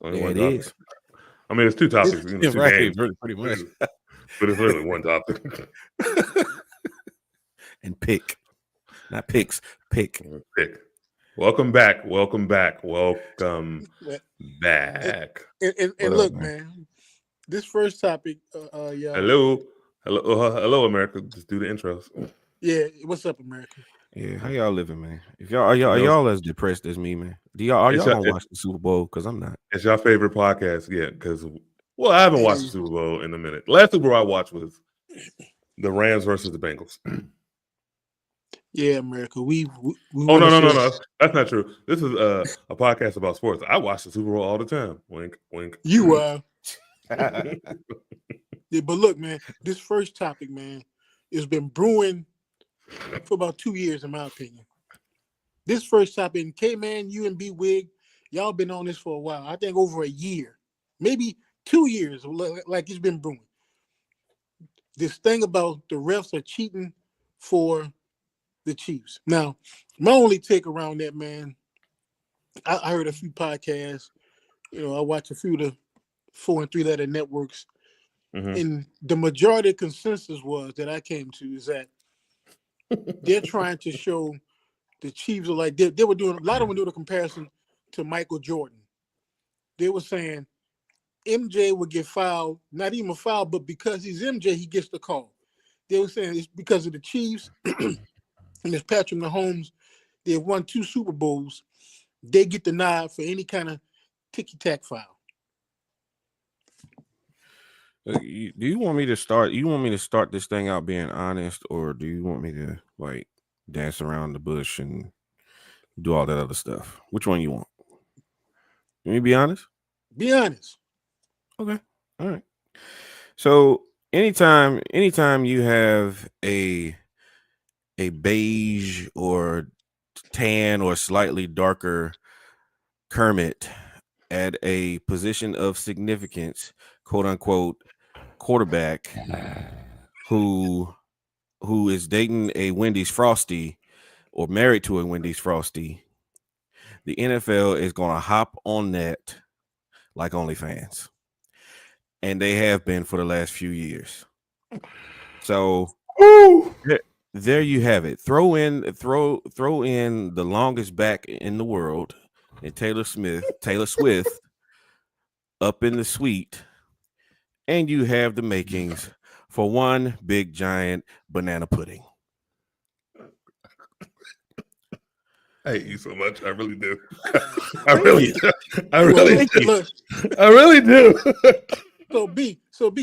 Only Yeah, one it topic. is. I mean, it's two topics, two Right, games, pretty much. but it's really one topic. And pick, not picks, pick. Pick. Welcome back. Welcome back. Welcome back. And What up, look, man? man, this first topic, y'all. Hello, America. Just do the intros. Yeah, what's up, America? Yeah, how y'all living, man? If y'all are You know, y'all as depressed as me, man? Are It's y'all y'all- gonna watch the Super Bowl? Because I'm not. It's your favorite podcast, yeah? Because I haven't watched the Super Bowl in a minute. Last Super Bowl I watched was the Rams versus the Bengals. Yeah, America. We Oh wanna no, say- that's not true. This is a podcast about sports. I watch the Super Bowl all the time. Wink, wink. You yeah, but look, man, this first topic, man, has been brewing for about 2 years, in my opinion. This first topic, K-Man, you and B Wig, y'all been on this for a while. I think over a year, maybe 2 years, like it's been brewing. This thing about the refs are cheating for the Chiefs. Now, my only take around that, man, I heard a few podcasts. I watch a few of the 4 and 3 letter networks, and the majority consensus was that I came to is that they're trying to show the Chiefs are like they were doing a lot of them doing a comparison to Michael Jordan. They were saying MJ would get fouled, not even a foul, but because he's MJ, he gets the call. They were saying it's because of the Chiefs and it's Patrick Mahomes. They've won 2 Super Bowls. They get the nod for any kind of ticky-tack foul. Do you want me to start? You want me to start this thing out being honest, or do you want me to like dance around the bush and do all that other stuff? Which one you want? Let me be honest. Be honest. Okay. All right. So anytime you have a beige or tan or slightly darker Kermit at a position of significance, quote unquote, quarterback who is dating a Wendy's Frosty or married to a Wendy's Frosty, the NFL is going to hop on that like OnlyFans. And they have been for the last few years. So there you have it. Throw in the longest back in the world and Taylor Swift up in the suite, and you have the makings for one big giant banana pudding. I hate you so much. I really do. I really do. I really do. So B,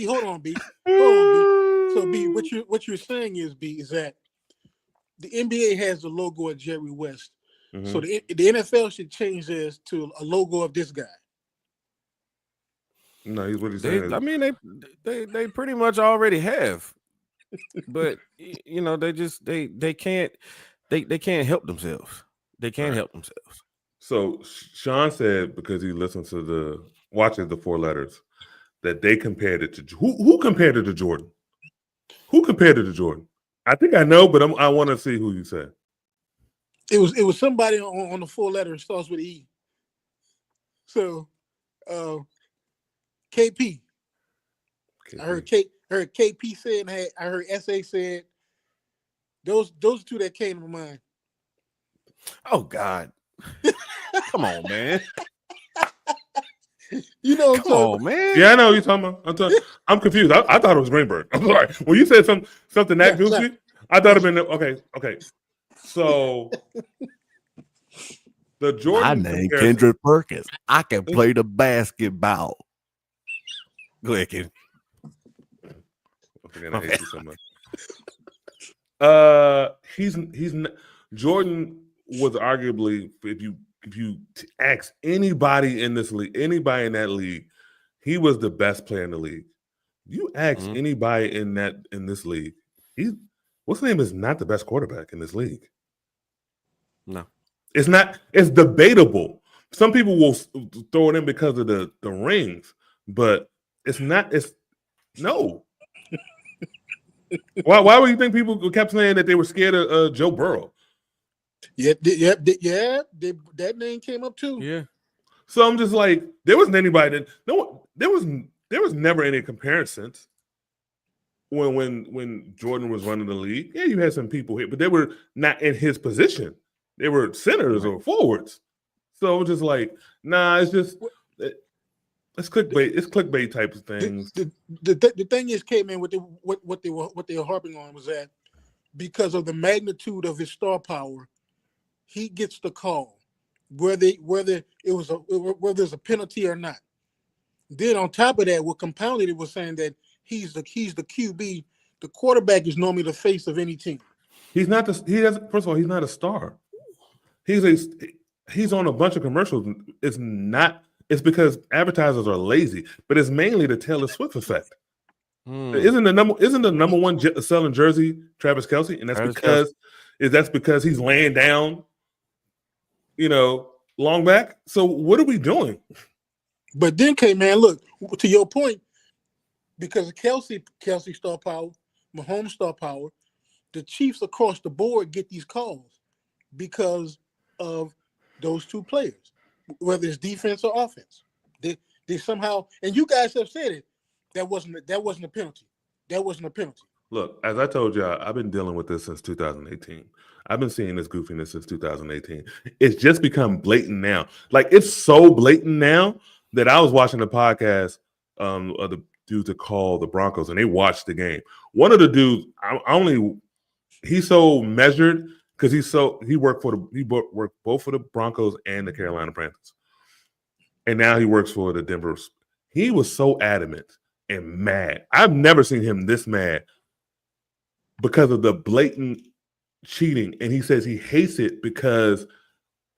hold on, B. So B, what you're saying is B is that the NBA has the logo of Jerry West. Mm-hmm. So the NFL should change this to a logo of this guy. No, he's what he's saying. I mean, they pretty much already have, but they can't help themselves. They can't help themselves. So Sean said because he listens to watches the 4 letters that they compared it to who compared it to Jordan? Who compared it to Jordan? I think I know, but I want to see who you said. It was somebody on the 4 letter starts with E. So, KP. I heard KP said, and I heard SA said. Those 2 that came to mind. Oh God! Come on, man. Come on, man. Yeah, I know what you're talking about. I'm confused. I thought it was Greenberg. I'm sorry. When you said something that goofy, I thought it been okay. So the Jordan. My name Kendrick Perkins. I can play the basketball. Go ahead, kid. I hate you so much. He's Jordan was arguably, if you ask anybody in this league, anybody in that league, he was the best player in the league. You ask anybody in this league, what's the name is not the best quarterback in this league. No, it's not. It's debatable. Some people will throw it in because of the rings, but it's not. It's no. Why would you think people kept saying that they were scared of Joe Burrow? Yeah, that name came up too. Yeah. So I'm just like, there wasn't anybody that there was never any comparisons when Jordan was running the league. Yeah, you had some people here, but they were not in his position. They were centers or forwards. So just like, nah, it's just it's clickbait. It's clickbait type of things. The thing is, K-Man, what they were harping on was that because of the magnitude of his star power, he gets the call, whether there's a penalty or not. Then on top of that, what compounded it was saying that he's the QB. The quarterback is normally the face of any team. He's not first of all, he's not a star. He's on a bunch of commercials. It's because advertisers are lazy, but it's mainly the Taylor Swift effect. Isn't the number one selling jersey Travis Kelce? And that's because he's laying down, long back. So what are we doing? But then, K-Man, look, to your point, because of Kelce star power, Mahomes star power, the Chiefs across the board get these calls because of those two players, whether it's defense or offense. They somehow, and you guys have said it, that wasn't a penalty. That wasn't a penalty. Look, as I told you, I've been dealing with this since 2018. I've been seeing this goofiness since 2018. It's just become blatant now. Like, it's so blatant now that I was watching the podcast of the dudes that call the Broncos, and they watched the game. One of the dudes, he's so measured because he worked both for the Broncos and the Carolina Panthers, and now he works for the Denver. He was so adamant and mad. I've never seen him this mad because of the blatant cheating, and he says he hates it because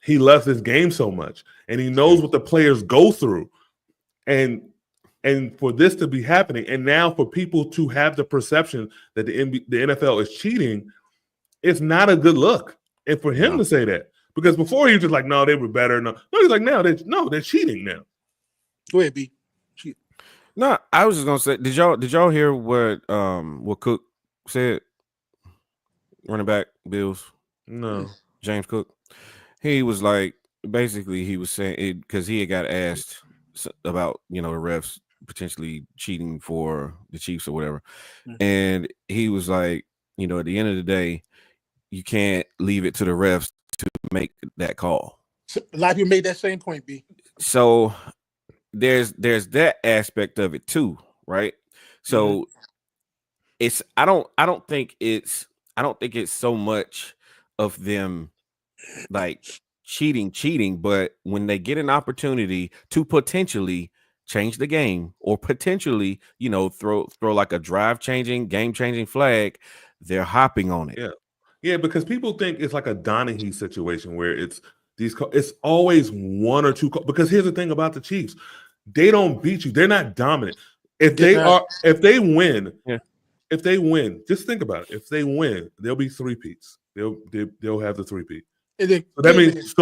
he loves this game so much, and he knows what the players go through, and for this to be happening, and now for people to have the perception that the NFL is cheating, it's not a good look. And for him to say that, because before he was just like, no, they were better. No, he's like, they're cheating now. Go ahead, B. No, I was just gonna say, did y'all hear what Cook said? Running back Bills. No. James Cook. He was like, basically, he was saying it because he had got asked about the refs potentially cheating for the Chiefs or whatever, and he was like, at the end of the day, you can't leave it to the refs to make that call. So, a lot of people made that same point, B. So there's that aspect of it too, right? So it's I don't think it's so much of them like cheating, but when they get an opportunity to potentially change the game or potentially, throw like a game-changing flag, they're hopping on it. Yeah, because people think it's like a Donahue situation where it's always one or two. Because here's the thing about the Chiefs: they don't beat you. They're not dominant. If they win, just think about it. If they win, there'll be three-peats. They'll have the three-peat. So that means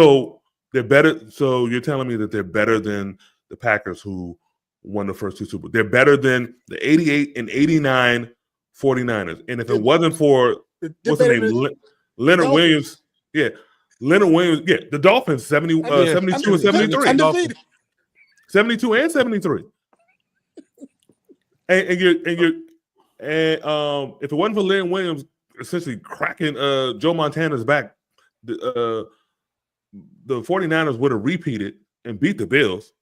they're better. So you're telling me that they're better than the Packers who won the first two Super Bowls. They're better than the 88 and 89 49ers. And if it wasn't for what's the name? Leonard Williams. Yeah. Leonard Williams. Yeah. The Dolphins 72 and 73. 72 and 73. And if it wasn't for Leonard Williams essentially cracking Joe Montana's back, the 49ers would have repeated and beat the Bills.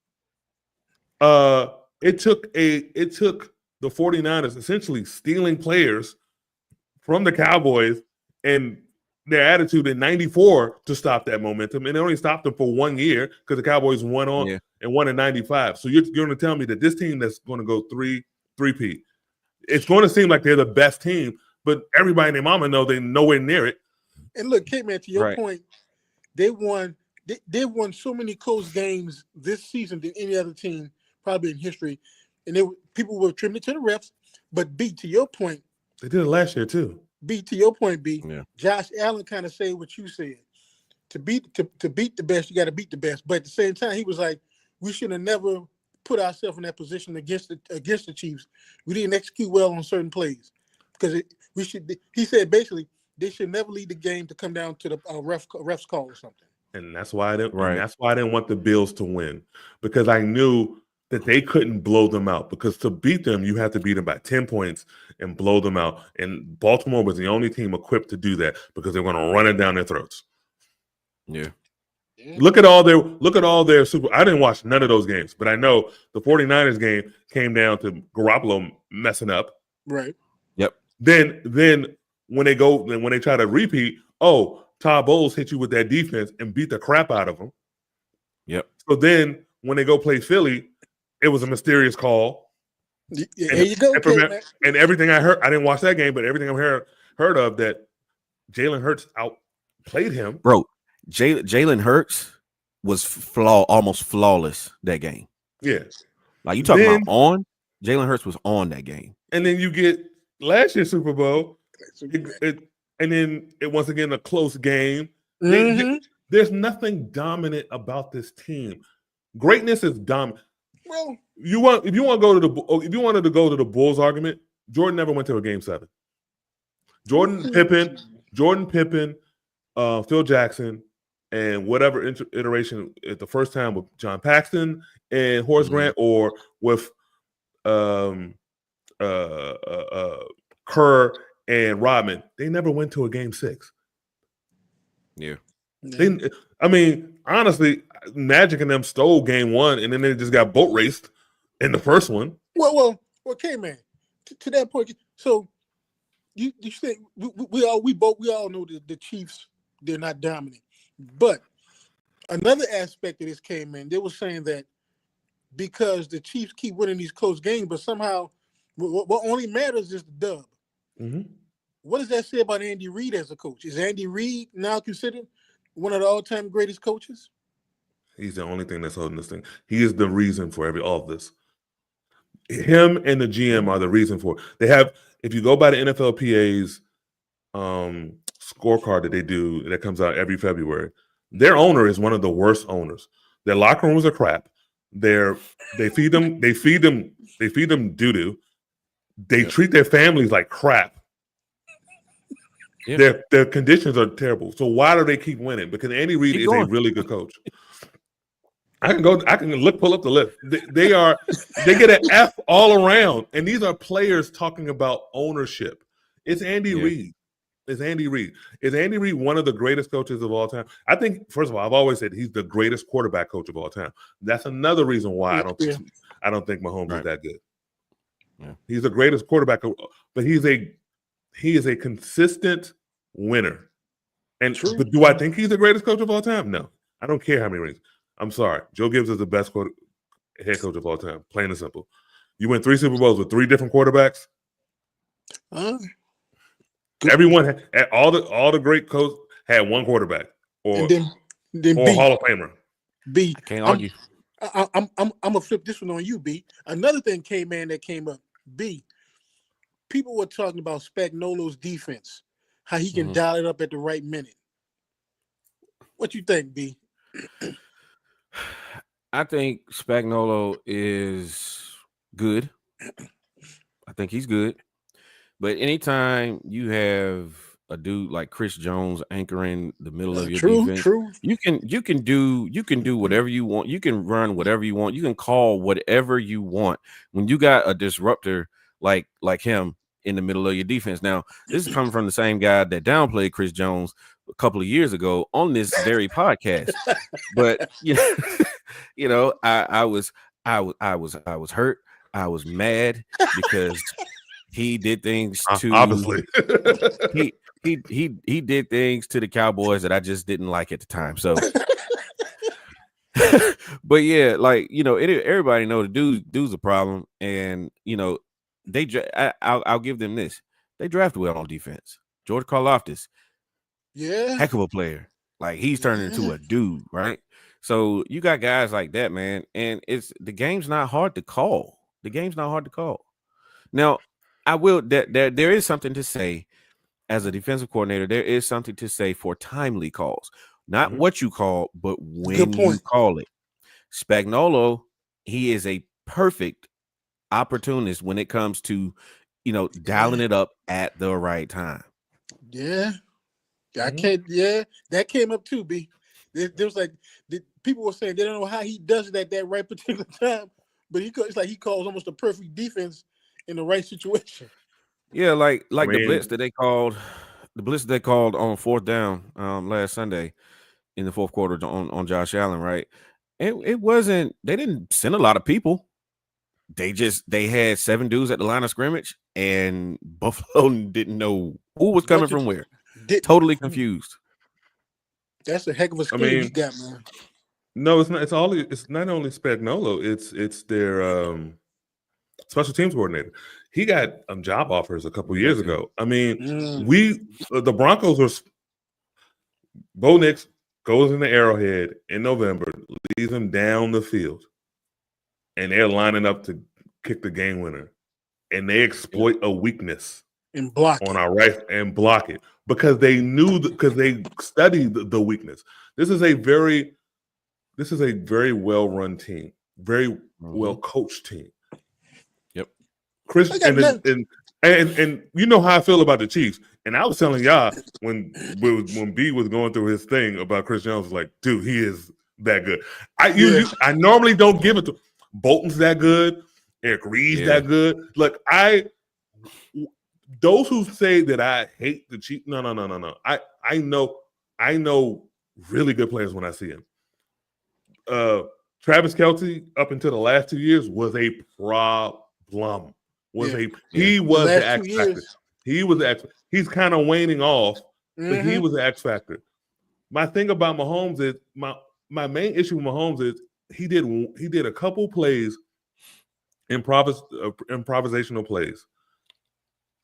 It took the 49ers essentially stealing players from the Cowboys and their attitude in 94 to stop that momentum. And it only stopped them for 1 year because the Cowboys won in 95. So you're going to tell me that this team that's going to go three-peat, it's going to seem like they're the best team, but everybody and their mama know they're nowhere near it. And look, K-Man, to your point, they won so many close games this season than any other team probably in history. And people were attributed to the refs. But B, to your point, they did it last year too. B, to your point, B, Josh Allen kind of said what you said. To beat the best, you got to beat the best. But at the same time, he was like, we should have never put ourselves in that position against the Chiefs. We didn't execute well on certain plays because he said basically they should never lead the game to come down to the refs call or something. and that's why I didn't. Right. And that's why I didn't want the Bills to win, because I knew that they couldn't blow them out. Because to beat them, you have to beat them by 10 points and blow them out. And Baltimore was the only team equipped to do that because they're going to run it down their throats. Yeah. Look at all their super. I didn't watch none of those games, but I know the 49ers game came down to Garoppolo messing up. Right. Yep. Then when they try to repeat, Todd Bowles hit you with that defense and beat the crap out of them. Yep. So then when they go play Philly, it was a mysterious call. Yeah, there you go. And everything I heard, I didn't watch that game, but everything I've heard of that Jalen Hurts outplayed him. Bro, Jalen Hurts was almost flawless that game. Yeah. Like you talking about on, Jalen Hurts was on that game. And then you get last year's Super Bowl, and then it once again a close game. Mm-hmm. There's nothing dominant about this team. Greatness is dominant. Well, if you wanted to go to the Bulls argument, Jordan never went to a game 7. Jordan Pippen, Phil Jackson, and whatever iteration at the first time with John Paxson and Horace Grant, or with Kerr and Rodman, they never went to a game 6. Yeah. Honestly, Magic and them stole game 1, and then they just got boat raced in the first one. Well, okay, man. To that point, so you think we all know the Chiefs, they're not dominant, but another aspect of this came in. They were saying that because the Chiefs keep winning these close games, but somehow what only matters is the dub. Mm-hmm. What does that say about Andy Reid as a coach? Is Andy Reid now considered one of the all-time greatest coaches? He's the only thing that's holding this thing. He is the reason for all of this. Him and the GM are the reason for it. They have, if you go by the NFLPA's scorecard that they do, that comes out every February, their owner is one of the worst owners. Their locker rooms are crap. They feed them doo-doo. They treat their families like crap. Yeah. Their conditions are terrible. So why do they keep winning? Because Andy Reid is a really good coach. I can pull up the list. They get an F all around. And these are players talking about ownership. It's Andy Reid. Is Andy Reid one of the greatest coaches of all time? I think, first of all, I've always said he's the greatest quarterback coach of all time. That's another reason why I don't think Mahomes is that good. Yeah. He's the greatest quarterback, but he is a consistent winner. But do I think he's the greatest coach of all time? No. I don't care how many rings. I'm sorry. Joe Gibbs is the best head coach of all time, plain and simple. You win 3 Super Bowls with 3 different quarterbacks. Everyone, all the great coaches had one quarterback, or then Hall of Famer. B. I can't argue. I'm gonna flip this one on you, B. Another thing came up. B. People were talking about Spagnuolo's defense, how he can dial it up at the right minute. What you think, B? I think Spagnuolo is good. I think he's good. But anytime you have a dude like Chris Jones anchoring the middle of your defense, you can do whatever you want. You can run whatever you want. You can call whatever you want when you got a disruptor like him in the middle of your defense. Now, this is coming from the same guy that downplayed Chris Jones a couple of years ago on this very podcast. But I was hurt. I was mad because he did things to obviously he did things to the Cowboys that I just didn't like at the time. So but yeah, everybody know the dude's a problem, and I'll give them this. They drafted well on defense. George Karlaftis, heck of a player. Like, he's turning into a dude, right? So you got guys like that, man, and the game's not hard to call. Now, I will there is something to say as a defensive coordinator. There is something to say for timely calls, not what you call, but when you call it. Spagnuolo, he is a perfect opportunist when it comes to dialing it up at the right time. That came up too, B. There was like people were saying they don't know how he does it at that right particular time, but it's like he calls almost a perfect defense in the right situation. Yeah, like I the mean- blitz that they called on fourth down last Sunday in the fourth quarter on Josh Allen, right? It wasn't, they didn't send a lot of people. They had 7 dudes at the line of scrimmage, and Buffalo didn't know who was coming from where. Totally confused. That's a heck of a scheme he got, man. No, it's not. It's not only Spagnuolo. It's their special teams coordinator. He got job offers a couple years ago. I mean, the Broncos were. Bo Nix goes in the Arrowhead in November, leads them down the field, and they're lining up to kick the game winner, and they exploit a weakness and block on our right and block it because they knew because they studied the weakness. This is a very well run team, very well coached team. Yep. Chris and you know how I feel about the Chiefs. And I was telling y'all when B was going through his thing about Chris Jones, was like, dude, he is that good. I normally don't give it to Bolton's that good, Eric Reed's that good. Look, those who say that I hate the Chiefs, no. I know really good players when I see them. Travis Kelce, up until the last 2 years, was a problem. He was the X factor. He was the X. He's kind of waning off, but he was the X factor. My thing about Mahomes is my main issue with Mahomes is he did a couple plays, improvisational plays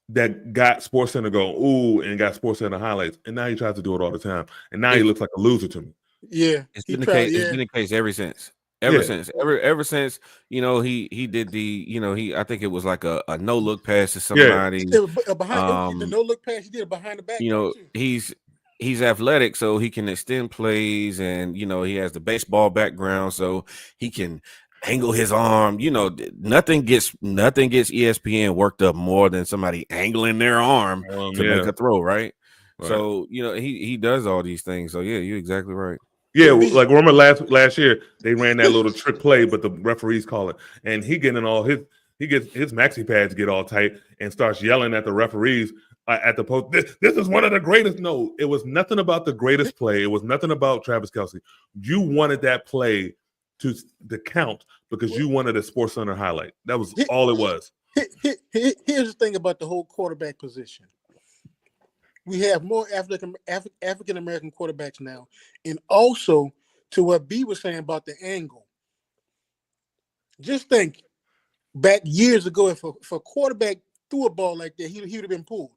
that got SportsCenter going ooh and got SportsCenter highlights, and now he tries to do it all the time, and now he looks like a loser to me. Yeah, it's been the case. It's been the case ever since. Ever since, you know, he did the, you know, I think it was like a no look pass to somebody. Behind the no look pass, he did behind the back. You know, he's athletic, so he can extend plays, and you know, he has the baseball background, so he can angle his arm. You know, nothing gets ESPN worked up more than somebody angling their arm to make a throw, right? So, you know, he does all these things. So yeah, you're exactly right. Yeah, like remember last year they ran that little trick play, but the referees call it, and he gets his maxi pads get all tight and starts yelling at the referees at the post. This is one of the greatest. No, it was nothing about the greatest play. It was nothing about Travis Kelce. You wanted that play to count because you wanted a SportsCenter highlight. That was all it was. Here's the thing about the whole quarterback position. We have more African American quarterbacks now, and also to what B was saying about the angle. Just think back years ago, if a quarterback threw a ball like that, he would have been pulled.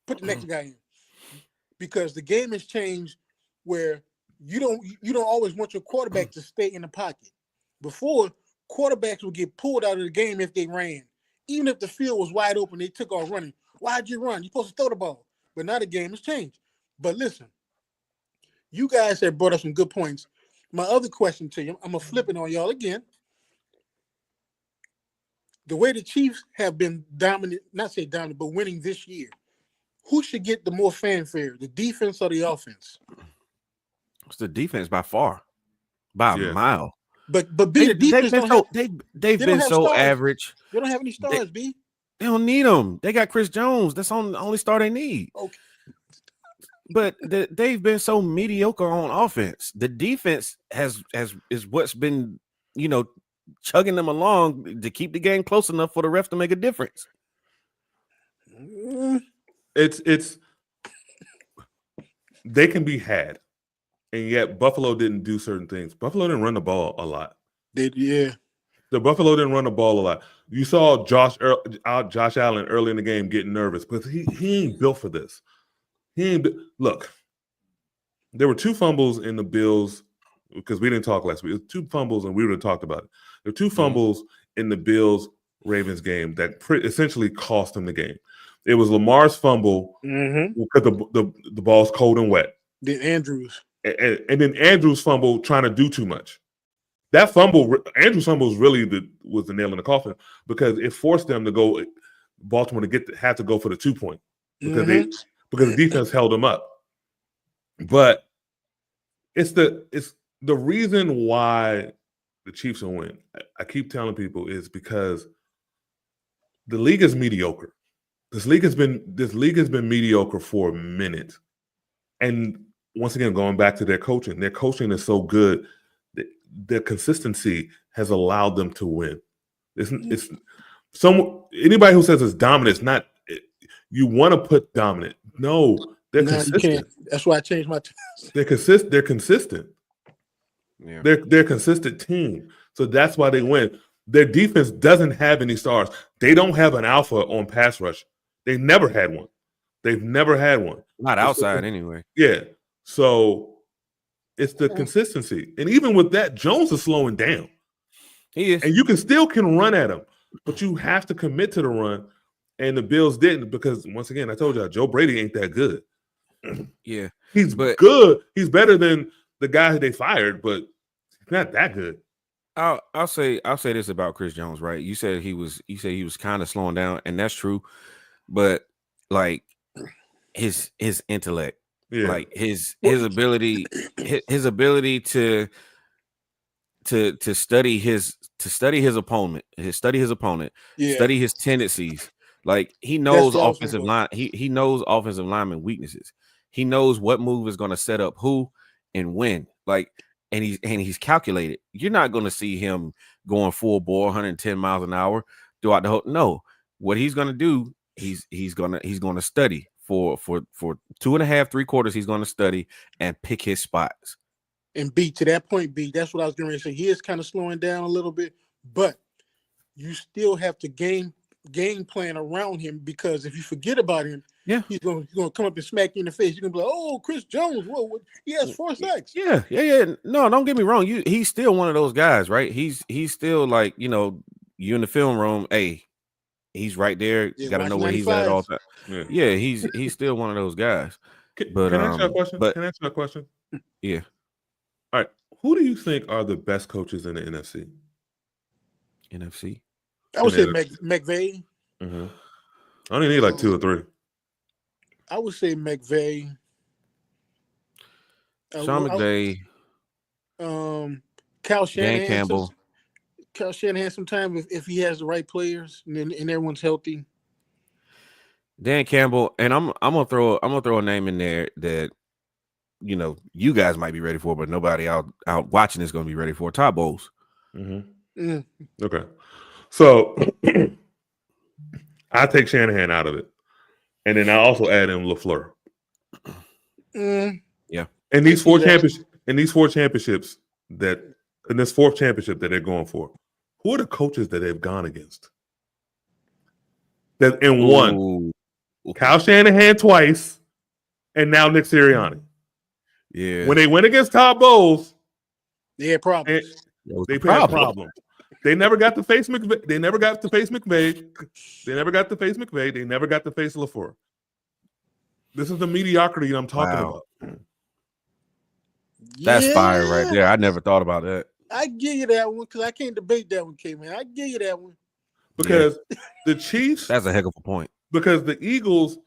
Put the next guy in, because the game has changed where you don't always want your quarterback to stay in the pocket. Before, quarterbacks would get pulled out of the game if they ran, even if the field was wide open. They took off running. Why'd you run? You're supposed to throw the ball. But now the game has changed. But listen, you guys have brought up some good points. My other question to you, I'm going to flip it on y'all again. The way the Chiefs have been dominant, not say dominant, but winning this year, who should get the more fanfare, the defense or the offense? It's the defense by far, by a mile. But B, the defense they've been so average. They don't have any stars, B. They don't need them. They got Chris Jones. That's the only star they need. Okay. But they've been so mediocre on offense. The defense is what's been, you know, chugging them along to keep the game close enough for the ref to make a difference. It's they can be had, and yet Buffalo didn't do certain things. Buffalo didn't run the ball a lot. The Buffalo didn't run the ball a lot. You saw Josh Allen early in the game getting nervous because he ain't built for this. Look, there were 2 fumbles in the Bills, because we didn't talk last week. It was 2 fumbles, and we would have talked about it. There were 2 fumbles in the Bills-Ravens game that essentially cost them the game. It was Lamar's fumble because the ball's cold and wet. Then Andrews. And then Andrews' fumble trying to do too much. That fumble, Andrews' fumble was the nail in the coffin because it forced them to go, Baltimore to have to go for the 2-point because the defense held them up. But it's the reason why the Chiefs will win. I keep telling people is because the league is mediocre. This league has been mediocre for a minute. And once again, going back to their coaching is so good that their consistency has allowed them to win. It's anybody who says it's dominant, it's not. You want to put dominant. No, they're consistent. You can't. That's why I changed my. They're consistent. Yeah. They're a consistent team. So that's why they win. Their defense doesn't have any stars. They don't have an alpha on pass rush. They never had one. They've never had one. Not outside anyway. Yeah. So it's the consistency. And even with that, Jones is slowing down. He is. And you can run at him, but you have to commit to the run. And the Bills didn't because, once again, I told you, Joe Brady ain't that good. Yeah. He's good. He's better than the guy who they fired, but he's not that good. I'll say this about Chris Jones, right? You said he was kind of slowing down, and that's true. But like his intellect, like his ability to study his opponent, study his tendencies. Like he knows offensive line, he knows offensive lineman weaknesses. He knows what move is going to set up who and when. Like, and he's calculated. You're not going to see him going full bore 110 miles an hour throughout the whole. No, what he's going to do, he's going to study for 2.5, 3 quarters. He's going to study and pick his spots. And B, to that point, B, that's what I was going to say. He is kind of slowing down a little bit, but you still have to game plan around him, because if you forget about him, he's going to come up and smack you in the face. You're going to be like, oh, Chris Jones, whoa, he has 4 sacks. Yeah. No, don't get me wrong. He's still one of those guys, right? He's still like, you in the film room, hey, he's right there. You got to know where he's at all time. Yeah, he's still one of those guys. Can I ask you a question? Can I ask you a question? Yeah. All right. Who do you think are the best coaches in the NFC? NFC? I would say McVay. Mm-hmm. I only need like 2 or 3. I would say McVay. Sean McVay. Kyle Shanahan. Dan Campbell. Kyle Shanahan sometime if he has the right players and everyone's healthy. Dan Campbell, and I'm gonna throw a name in there that you guys might be ready for, but nobody out watching is gonna be ready for. Todd Bowles. Mm-hmm. Okay. So I take Shanahan out of it, and then I also add in LaFleur. Yeah. And these 4 championships that in this 4th championship that they're going for, who are the coaches that they've gone against? That in one, Kyle Shanahan twice, and now Nick Sirianni. Yeah. When they went against Todd Bowles, they had problems. They had problems. They never got to face McVay. They never got to face McVay. They never got to face McVay. They never got to face LaFleur. This is the mediocrity I'm talking about. That's fire right there. I never thought about that. I give you that one because I can't debate that one, K-Man. I give you that one. Because the Chiefs. That's a heck of a point. Because the Eagles,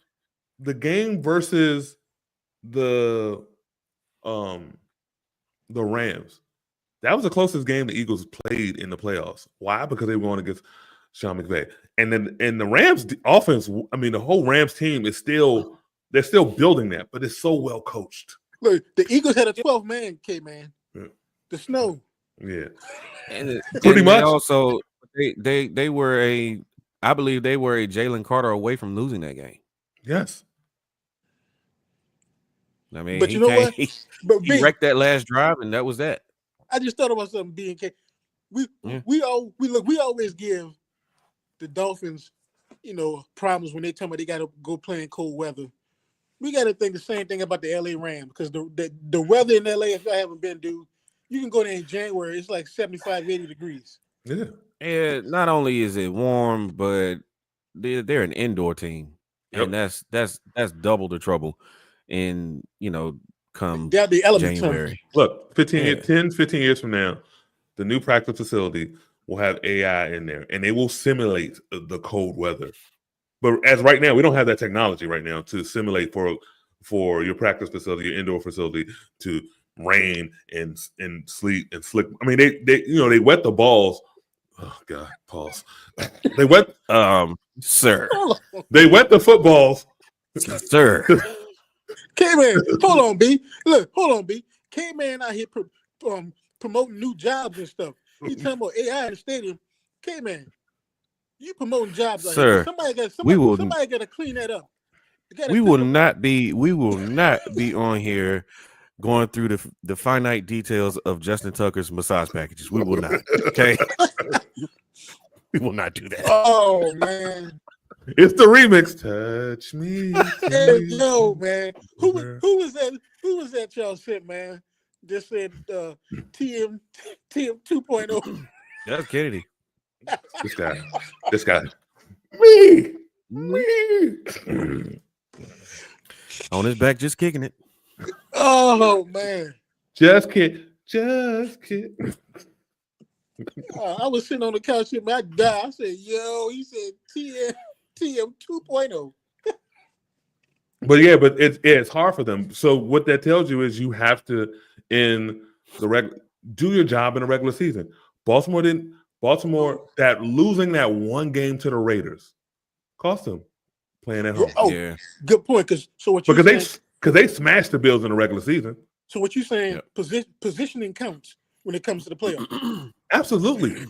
the game versus the Rams, that was the closest game the Eagles played in the playoffs. Why? Because they were going against Sean McVay. And then the Rams offense, I mean, the whole Rams team is still building that, but it's so well coached. Look, the Eagles had a 12-man, K-Man. Yeah. The snow. Yeah. And pretty much. Also, they were I believe they were a Jalen Carter away from losing that game. Yes. I mean, but you know what? He wrecked that last drive, and that was that. I just thought about something, B and K. We always give the Dolphins, problems when they tell me they got to go play in cold weather. We got to think the same thing about the LA Rams, because the weather in LA, if I haven't been, dude, you can go there in January. It's like 75, 80 degrees. Yeah. And not only is it warm, but they're an indoor team, and that's double the trouble. In come January. Look, 15 years from now, the new practice facility will have AI in there, and they will simulate the cold weather. But as right now, we don't have that technology right now to simulate for your practice facility, your indoor facility, to rain and sleet and slick. I mean, they wet the balls. Oh God, pause. They wet sir. they wet the footballs. Sir. K-Man, hold on, B. Look, hold on, B. K-Man out here promoting new jobs and stuff. He talking about AI in the stadium. K-Man, you promoting jobs out Sir, here. Somebody got to clean that up. We will not be on here going through the finite details of Justin Tucker's massage packages. We will not. Okay. We will not do that. Oh man. It's the remix. Touch me. Hey, yo, man. Who was that? Who was that y'all said, man? Just said TM 2.0. That's Kennedy. This guy. Me. On his back, just kicking it. Oh man. Just kid. I was sitting on the couch and I died. I said, yo, he said TM 2.0. But it's hard for them. So what that tells you is you have to do your job in the regular season. Baltimore that losing that one game to the Raiders cost them playing at home. Oh, yeah. Good point. Because they smashed the Bills in the regular season. So what you saying? Yeah. Positioning counts when it comes to the playoffs. Absolutely.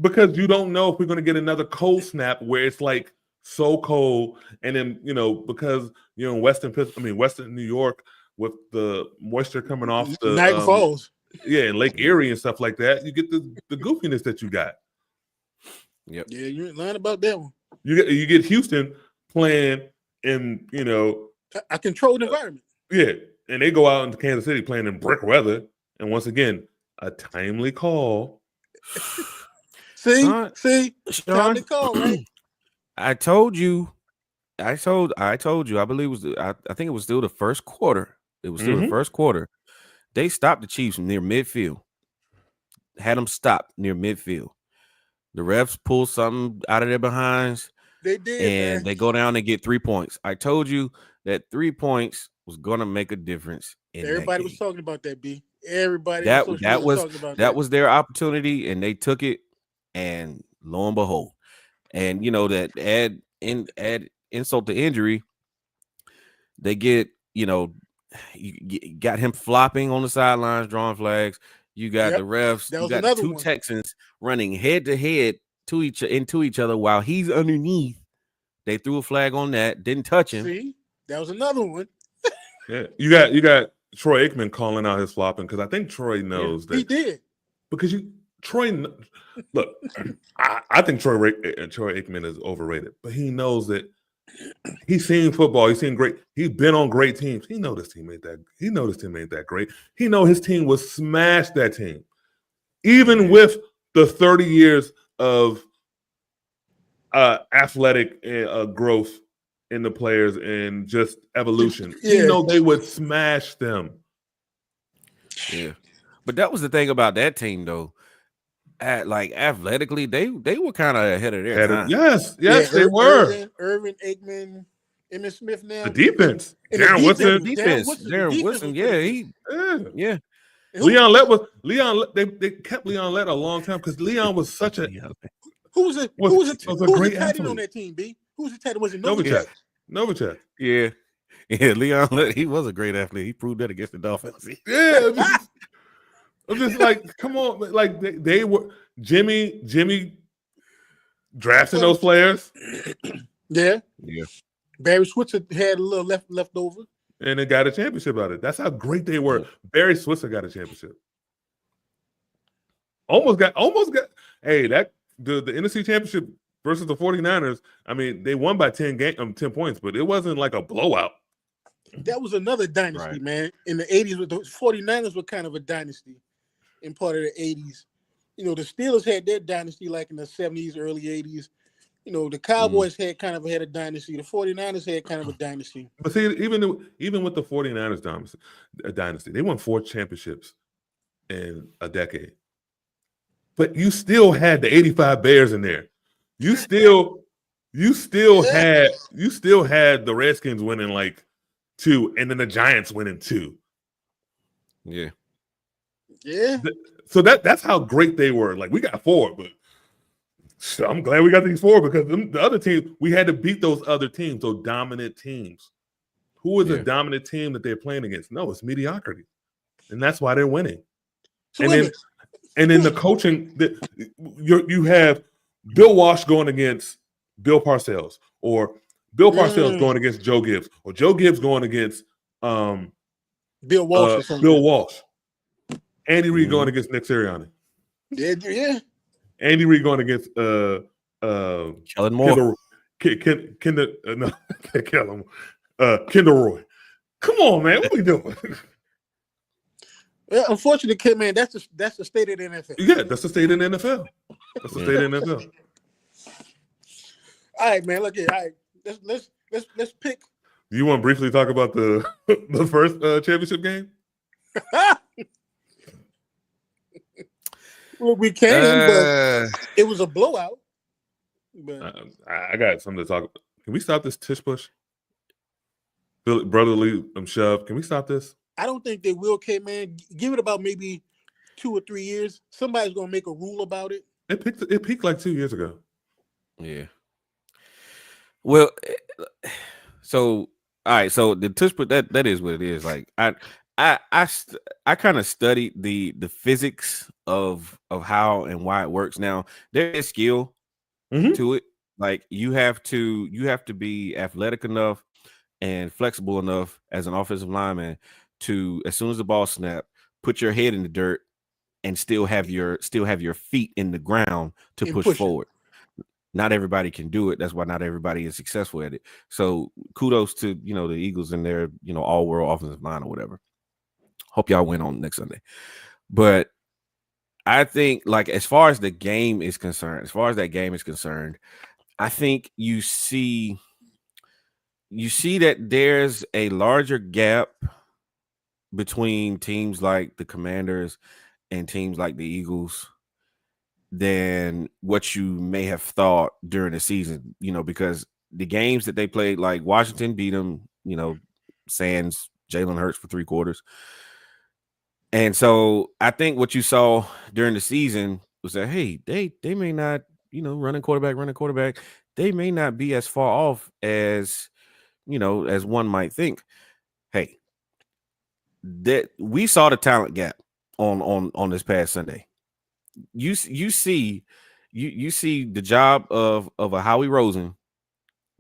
Because you don't know if we're going to get another cold snap where it's like so cold, and then because you're in Western New York with the moisture coming off the Niagara Falls. Yeah, and Lake Erie and stuff like that, you get the goofiness that you got. Yep. Yeah, you ain't lying about that one. You get Houston playing in a controlled environment. Yeah, and they go out into Kansas City playing in brick weather, and once again, a timely call. See, Sean, timely call, right? I told you. I told you. I believe it was. I think it was still the first quarter. It was still the first quarter. They stopped the Chiefs near midfield. Had them stopped near midfield. The refs pulled something out of their behinds. They did, and man. They go down and get 3 points. I told you that 3 points was going to make a difference. Everybody was talking about that, B. Everybody that was talking about that was their opportunity, and they took it. And lo and behold, and that add insult to injury, they get you got him flopping on the sidelines, drawing flags. You got the refs. You got two Texans running head to head into each other while he's underneath. They threw a flag on that. Didn't touch him. See, that was another one. Yeah, you got Troy Aikman calling out his flopping because I think Troy knows that he did. Because look, I think Troy Aikman is overrated, but he knows that he's seen football. He's seen great. He's been on great teams. He knows this team ain't that. He knows this team ain't that great. He know his team will smash that team, even with the 30 years of athletic growth in the players and just evolution. Yeah. He know they would smash them. Yeah, but that was the thing about that team, though. Athletically, they were kind of ahead of their time. Yes, they were. Irvin, Aikman, Emmitt Smith. Now the defense. Darren Woodson. Yeah. Leon Lett they kept Leon Lett a long time because Leon was such a. Who was the tight end on that team? B. Who was the tight end? Was it Novacek? Yeah. Leon Lett. He was a great athlete. He proved that against the Dolphins. Yeah. I'm just like, come on, like they were Jimmy drafting those players. Yeah. Barry Switzer had a little left over, and they got a championship out of it. That's how great they were. Barry Switzer got a championship. Almost got. Hey, that the NFC Championship versus the 49ers. I mean, they won by 10 points, but it wasn't like a blowout. That was another dynasty, man. In the 80s, with the 49ers were kind of a dynasty in part of the 80s. The Steelers had their dynasty like in the 70s, early 80s. The Cowboys had a dynasty. The 49ers had kind of a dynasty. But see, even with the 49ers dynasty, they won 4 championships in a decade. But you still had the 85 Bears in there. You still had the Redskins winning like 2, and then the Giants winning 2. Yeah. Yeah. So that's how great they were. Like, we got 4, but I'm glad we got these 4 because the other teams, we had to beat those other teams, those dominant teams. Who is a Yeah. dominant team that they're playing against? No, it's mediocrity. And that's why they're winning. So And then the coaching, you have Bill Walsh going against Bill Parcells, or Bill Parcells going against Joe Gibbs, or Joe Gibbs going against Bill Walsh or something. Bill Walsh. Andy Reid going against Nick Sirianni. Yeah. Andy Reid going against Kellen Moore. Kendall Roy. Come on, man. What we doing? Yeah, unfortunately, kid, man, that's the state of the NFL. Yeah, that's the state of the NFL. That's the state of the NFL. All right, man. Look here. All right, let's pick. Do you want to briefly talk about the first championship game? Well, we can, but it was a blowout. But I got something to talk about. Can we stop this tush push? Brotherly shove. Can we stop this? I don't think they will, man. Give it about maybe 2 or 3 years. Somebody's gonna make a rule about it. It peaked like 2 years ago. Yeah. Well, so all right. So the tush push, that is what it is. Like I kind of studied the physics of how and why it works. Now there is skill to it. Like you have to be athletic enough and flexible enough as an offensive lineman to, as soon as the ball snap, put your head in the dirt and still have your feet in the ground to push forward. Not everybody can do it. That's why not everybody is successful at it. So kudos to the Eagles and their all world offensive line or whatever. Hope y'all win on next Sunday. But I think, like, as far as that game is concerned, I think you see that there's a larger gap between teams like the Commanders and teams like the Eagles than what you may have thought during the season, because the games that they played, like Washington beat them, sans Jalen Hurts for 3 quarters. And so I think what you saw during the season was that, hey, they may not, running quarterback, they may not be as far off as, as one might think. Hey, that we saw the talent gap on this past Sunday. You see the job of a Howie Roseman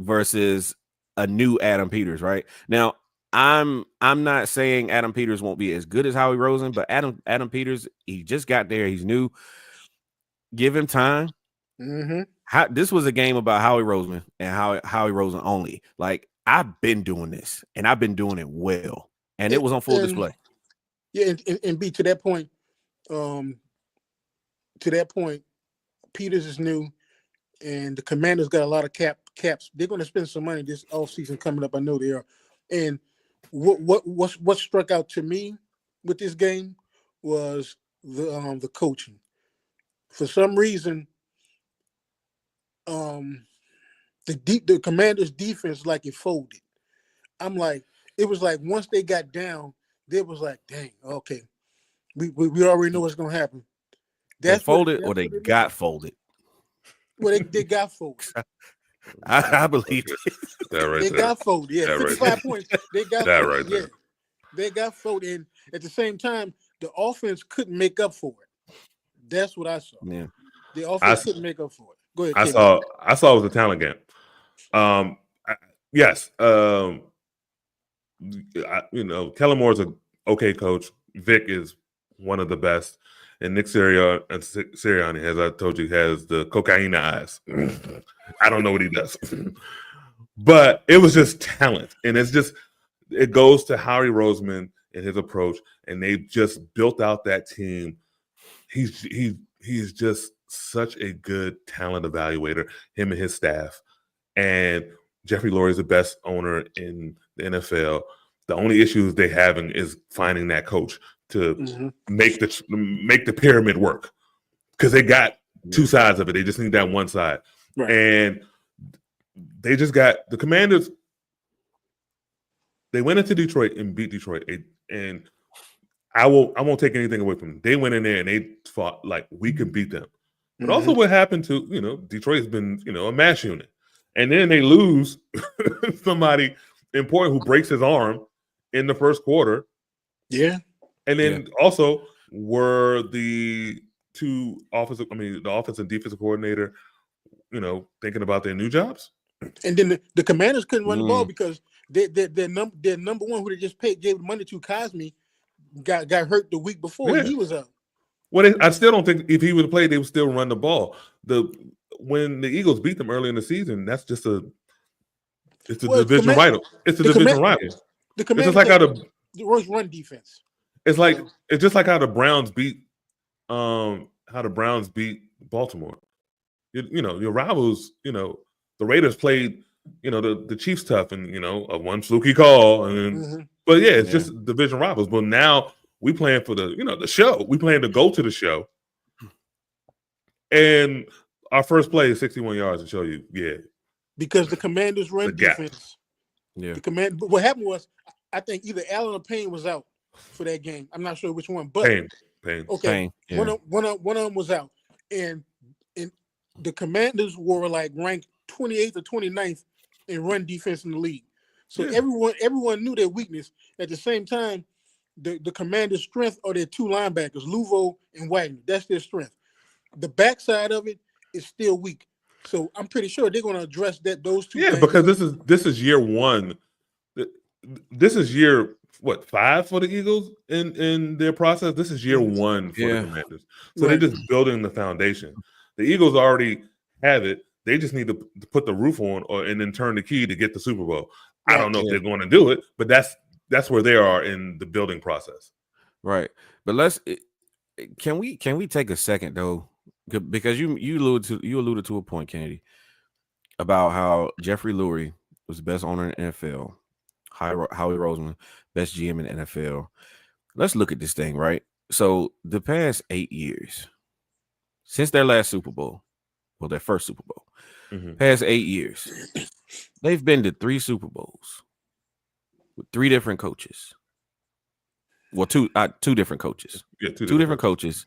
versus a new Adam Peters, right? Now, I'm not saying Adam Peters won't be as good as Howie Roseman, but Adam Peters, he just got there. He's new. Give him time. This was a game about Howie Roseman and Howie Roseman only. Like, I've been doing this, and I've been doing it well, and it was on full display. Yeah, and B, to that point, Peters is new, and the Commanders got a lot of caps. They're going to spend some money this offseason coming up. I know they are. And what struck out to me with this game was the coaching. For some reason, the Commanders' defense, like, it folded. I'm like, it was like once they got down, they was like, dang, okay, we already know what's gonna happen. They folded or they got folded. Well, they got folded. I believe it. They got folded. Yeah, 55 points. They got that folded. right there. Yeah, they got folded, and at the same time, the offense couldn't make up for it. That's what I saw. Yeah, the offense couldn't make up for it. Go ahead. I saw it was a talent gap. Yes. Kellen Moore's an okay coach. Vic is one of the best. And Nick Sirianni, as I told you, has the cocaine eyes. I don't know what he does. But it was just talent. And it goes to Howie Roseman and his approach. And they've just built out that team. He's just such a good talent evaluator, him and his staff. And Jeffrey Lurie is the best owner in the NFL. The only issues they having is finding that coach to make the pyramid work, because they got 2 sides of it. They just need that one side. Right. And they just got the Commanders. They went into Detroit and beat Detroit. And I won't take anything away from them. They went in there and they fought like we can beat them. But also what happened to, Detroit has been, a mass unit. And then they lose somebody important who breaks his arm in the first quarter. Yeah. And then also were the offensive and defensive coordinator, thinking about their new jobs. And then the Commanders couldn't run the ball because their number one, who they just gave the money to, Cosme, got hurt the week before. He was up. Well, I still don't think if he would have played, they would still run the ball. When the Eagles beat them early in the season, that's just division rival. It's a division rival. The Commanders it's just like how the worst run defense. It's just like how the Browns beat Baltimore. Your rivals. The Raiders played. The Chiefs tough and a one fluky call and but it's just division rivals. But now we playing for the show. We playing to go to the show. And our first play is 61 yards to show you, because the Commanders run defense. Yeah. But what happened was, I think either Allen or Payne was out for that game. I'm not sure which one, but Payne. Okay, Payne, yeah. One of them was out, and the Commanders were like ranked 28th or 29th in run defense in the league. So everyone knew their weakness. At the same time, the Commanders' strength are their two linebackers, Luvo and Wagner. That's their strength. The backside of it is still weak. So I'm pretty sure they're going to address those two. Yeah, because this is year one. This is year 5 for the Eagles in their process. This is year one for the Commanders. So they're just building the foundation. The Eagles already have it. They just need to put the roof on and then turn the key to get the Super Bowl. I don't know if they're going to do it, but that's where they are in the building process. Right. But can we take a second though? Because you alluded to a point, Kennedy, about how Jeffrey Lurie was the best owner in the NFL, Howie Roseman, best GM in the NFL. Let's look at this thing, right? So the past 8 years, since their last Super Bowl, their first Super Bowl, past 8 years, they've been to 3 Super Bowls with 3 different coaches. Well, two different coaches. Yeah, two different coaches.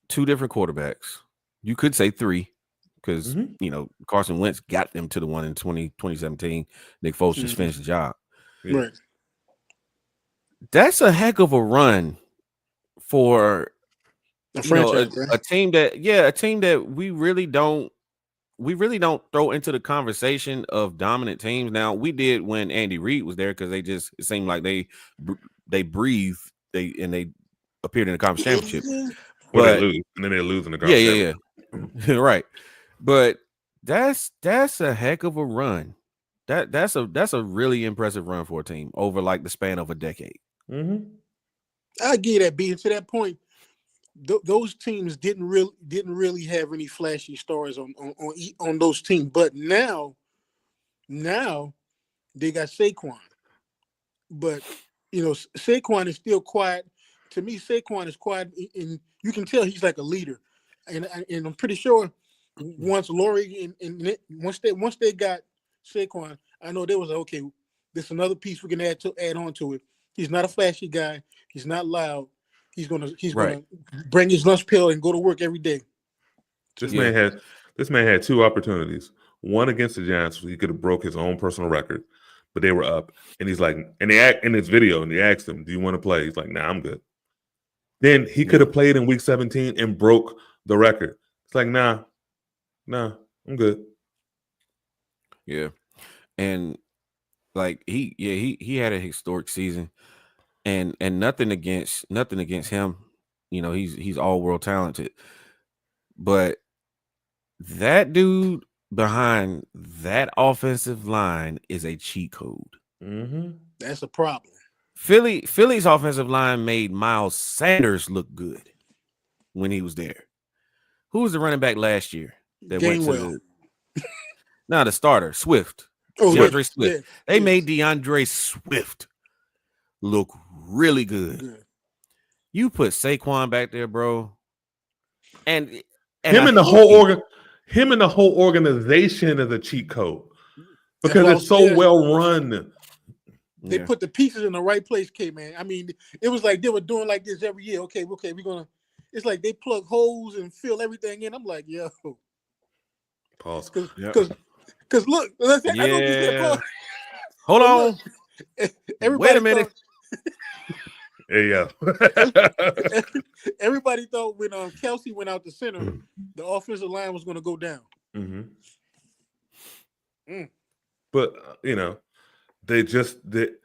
2 different quarterbacks. You could say 3 because, Carson Wentz got them to the one in 2017. Nick Foles just finished the job. Yeah. Right. That's a heck of a run for a franchise, a team that we really don't throw into the conversation of dominant teams. Now, we did when Andy Reid was there because it seemed like they breathed and they appeared in the conference championship. Well, they lose, and then they lose in the conference. Yeah. Right. But that's a heck of a run. That's a really impressive run for a team over like the span of a decade. I give you that, B. To that point, those teams didn't really have any flashy stars on those teams. But now they got Saquon. But Saquon is still quiet. To me, Saquon is quiet, and you can tell he's like a leader. And I'm pretty sure once Laurie and once they got Saquon, I know there was okay. This is another piece we can add on to it. He's not a flashy guy. He's not loud. He's gonna bring his lunch pail and go to work every day. This man had 2 opportunities. One against the Giants, he could have broke his own personal record, but they were up. And he's like, and they in this video, and they asked him, "Do you want to play?" He's like, "Nah, I'm good." Then he could have played in week 17 and broke the record. It's like, nah, I'm good. Yeah. And like he had a historic season, and nothing against him. He's all world talented. But that dude behind that offensive line is a cheat code. That's a problem. Philly's offensive line made Miles Sanders look good when he was there. Who was the running back last year that Gainwell. The starter, Swift. DeAndre Swift. Yeah. They made DeAndre Swift look really good. You put Saquon back there, bro. And him and the whole organization is a cheat code because it's so well run. They Yeah. put the pieces in the right place, man. I mean, it was like they were doing like this every year. Okay, we're gonna. It's like they plug holes and fill everything in. I'm like, yo, Pause. because look, listen, I know what you said, Yeah. Paul. Hold But on. look, Wait everybody a minute. Hey, yeah. everybody thought when Kelsey went out the center, the offensive line was going to go down. Mm-hmm. Mm. But they just the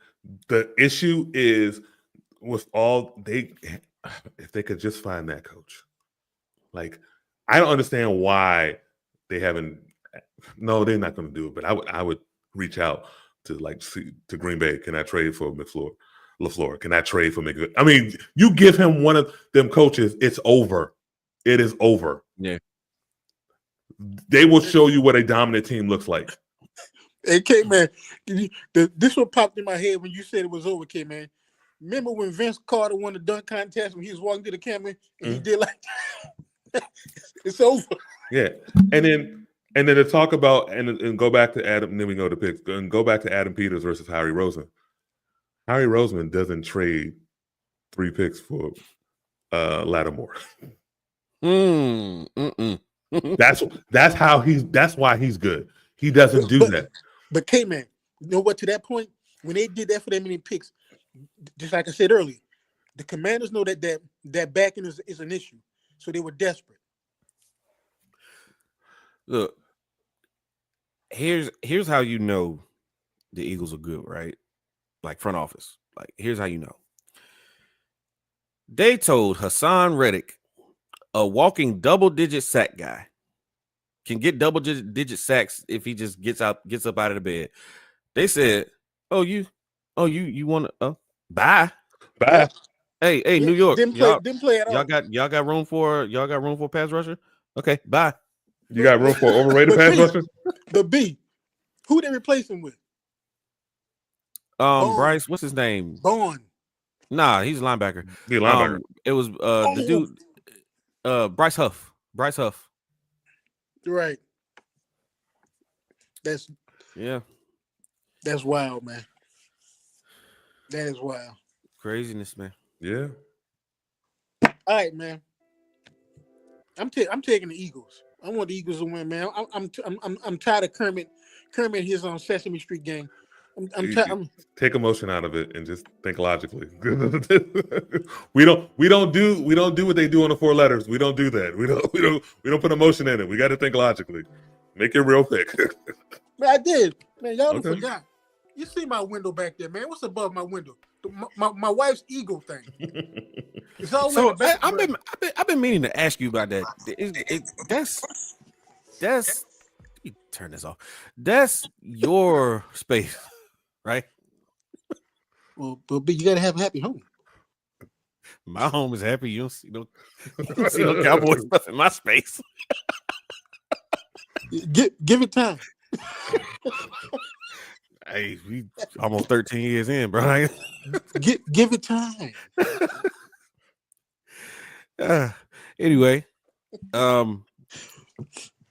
issue is with all if they could just find that coach. Like, I don't understand why they haven't. No, they're not going to do it. But I would reach out to to Green Bay. Can I trade for LaFleur? Can I trade for McVay? I mean, you give him one of them coaches, it's over. It is over. Yeah. They will show you what a dominant team looks like. Hey, K-Man, this one popped in my head when you said it was over, K-Man. Remember when Vince Carter won the dunk contest when he was walking to the camera and he did like it's over. Yeah. And then to talk about and go back to Adam, and then we go to picks and go back to Adam Peters versus Harry Roseman. Harry Roseman doesn't trade 3 picks for Lattimore. That's why he's good. He doesn't do that. But K-Man, you know what? To that point, when they did that for that many picks, just like I said earlier, the Commanders know that backing is an issue, so they were desperate. Look, here's how you know the Eagles are good, right? Like front office. Like, here's how you know. They told Hassan Reddick, a walking double-digit sack guy, can get double-digit sacks if he just gets up out of the bed. They said, you want to bye. Hey, Yeah, New York, didn't play at all. y'all got room for pass rusher? Okay, bye. You got room for overrated pass rusher? But B, who they replace him with? Bryce, what's his name? Bond. Nah, he's a linebacker. The linebacker. It was the dude, Bryce Huff. Bryce Huff. Right. That's wild, man. That is wild. Craziness, man. Yeah. All right, man. I'm taking the Eagles. I want the Eagles to win, man. I'm tired of Kermit his on Sesame Street gang. Take emotion out of it and just think logically. we don't do what they do on the 4 letters. We don't do that. We don't put emotion in it. We got to think logically. Make it real quick. Man, I did. Man, y'all forgot. You see my window back there, man? What's above my window? My wife's eagle thing. It's all so I've been meaning to ask you about that. That's let me turn this off. That's your space, right? Well, but you gotta have a happy home. My home is happy. You don't see no cowboy stuff in my space. Give it time. Hey, we almost 13 years in, bro. Give it time. Anyway, I'm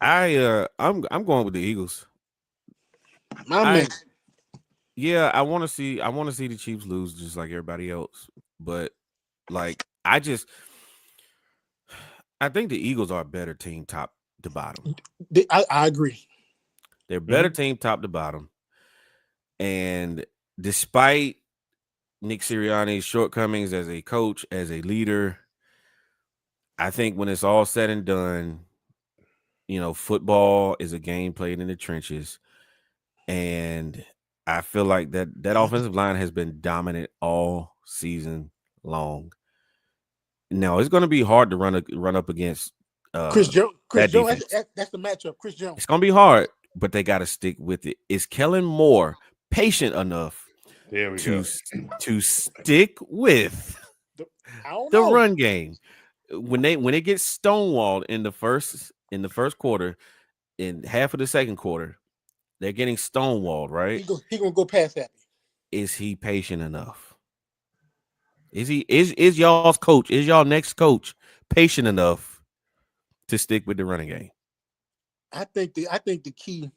going with the Eagles. Yeah, I want to see the Chiefs lose just like everybody else, but like I think the Eagles are a better team top to bottom. I agree. They're a better team top to bottom. And despite Nick Sirianni's shortcomings as a coach, as a leader, I think when it's all said and done, football is a game played in the trenches. And I feel like that offensive line has been dominant all season long. Now, it's going to be hard to run up against Chris Jones. That's the matchup. Chris Jones. It's going to be hard, but they got to stick with it. Is Kellen Moore patient enough to stick with the run game when it gets stonewalled in the first quarter, in half of the second quarter? They're getting stonewalled, right? He gonna go past happy. Is he patient enough? Is y'all's coach? Is y'all next coach patient enough to stick with the running game? I think the key.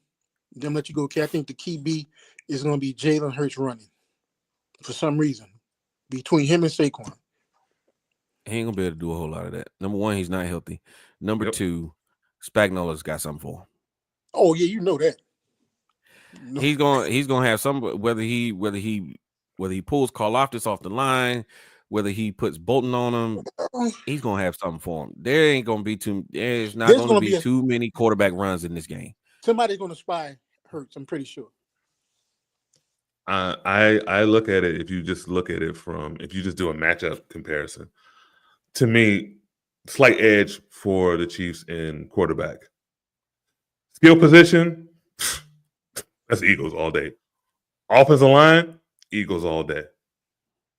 Then let you go, okay. I think the key B is going to be Jalen Hurts running. for some reason between him and Saquon. He ain't gonna be able to do a whole lot of that. Number one, he's not healthy. Number Yep. two, Spagnola's got something for him. Oh yeah, you know that. No. He's gonna have some, whether he pulls Karlaftis off the line, whether he puts Bolton on him, he's gonna have something for him. There's not gonna be too many quarterback runs in this game. Somebody's gonna spy Hurts, I'm pretty sure. I look at it, if you just look at it if you just do a matchup comparison, to me, slight edge for the Chiefs in quarterback. Skill position, that's Eagles all day. Offensive line, Eagles all day.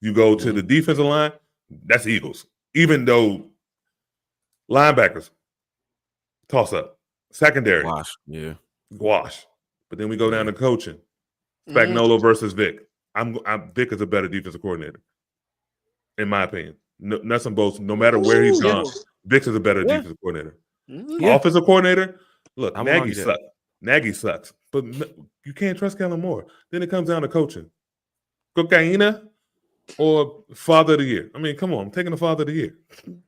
You go to the defensive line, that's Eagles. Even though linebackers, toss up. Secondary, Wash, yeah. Gouache. But then we go down to coaching. Spagnuolo versus Vic. Vic is a better defensive coordinator, in my opinion. Nuts and bolts, no matter where he's gone, Vic is a better defensive coordinator. Offensive coordinator, look, Nagy sucks. Nagy sucks, but you can't trust Kellen Moore. Then it comes down to coaching. Cocaina or Father of the Year. I mean, come on, I'm taking the Father of the Year.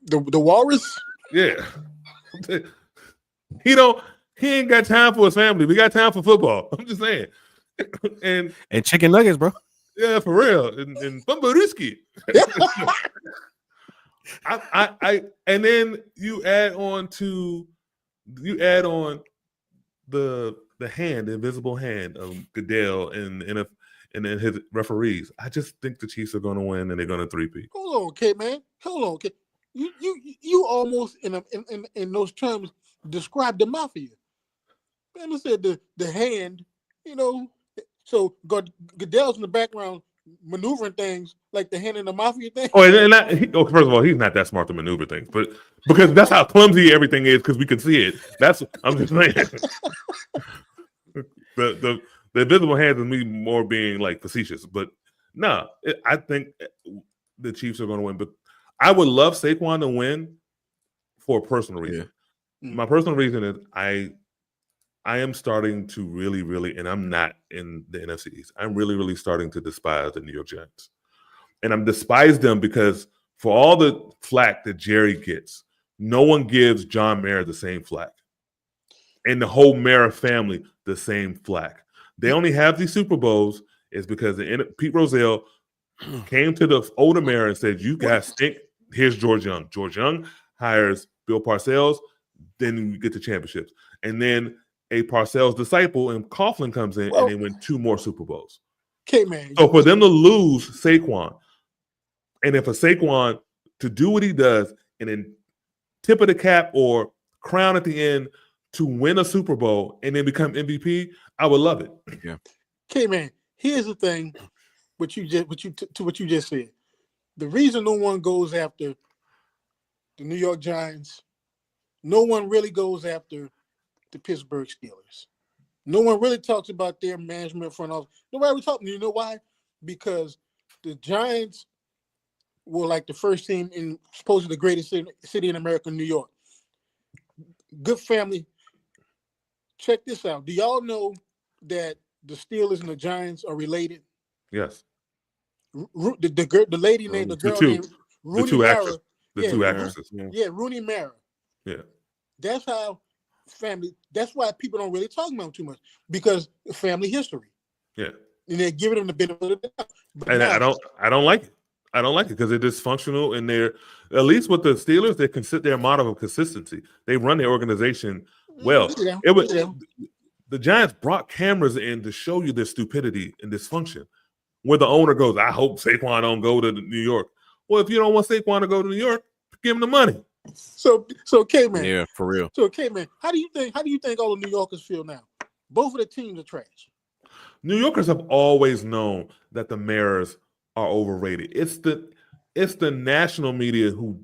The Walrus? Yeah. He ain't got time for his family. We got time for football. I'm just saying. And chicken nuggets, bro. Yeah, for real. And Bumbaruski. And then you add on the hand, the invisible hand of Goodell and then his referees. I just think the Chiefs are going to win and they're going to three-peat. Hold on, Kate, man. Hold on, Kate. You almost in those terms described the mafia. Man, I said the hand, so Goodell's in the background maneuvering things like the hand in the mafia thing. First of all, he's not that smart to maneuver things, but because that's how clumsy everything is, because we can see it. I'm just saying. the invisible hand is me more being like facetious, but I think the Chiefs are going to win. But I would love Saquon to win for a personal reason. Yeah. My personal reason is I am starting to really, really, and I'm not in the NFC East. I'm really, really starting to despise the New York Giants. And I'm despise them because for all the flack that Jerry gets, no one gives John Mara the same flack. And the whole Mara family the same flack. They only have these Super Bowls is because Pete Rozelle came to the older Mara and said, you guys stink. Here's George Young. George Young hires Bill Parcells. Then you get the championships. And then a Parcells disciple and Coughlin comes in and they win 2 more Super Bowls. Okay, man. So for them to lose Saquon, and then for Saquon to do what he does and then tip of the cap or crown at the end to win a Super Bowl and then become MVP, I would love it. Yeah. Okay, man. Here's the thing, what you just said. The reason no one goes after the New York Giants, no one really goes after the Pittsburgh Steelers. No one really talks about their management front office. Nobody was talking. You know why? Because the Giants were like the first team in supposedly the greatest city in America, New York. Good family. Check this out. Do y'all know that the Steelers and the Giants are related? Yes. The lady named the girl named Rooney Mara. The two actresses. Yeah, Rooney Mara. Yeah. That's how family. That's why people don't really talk about them too much, because family history. Yeah. And they're giving them the benefit of the doubt. And I don't like it. I don't like it because they're dysfunctional, and they're, at least with the Steelers, they consider their model of consistency. They run their organization well. The Giants brought cameras in to show you their stupidity and dysfunction. Where the owner goes, I hope Saquon don't go to New York. Well, if you don't want Saquon to go to New York, give him the money. So K-Man. Yeah, for real. So K-Man, how do you think all the New Yorkers feel now? Both of the teams are trash. New Yorkers have always known that the Maras are overrated. It's the national media who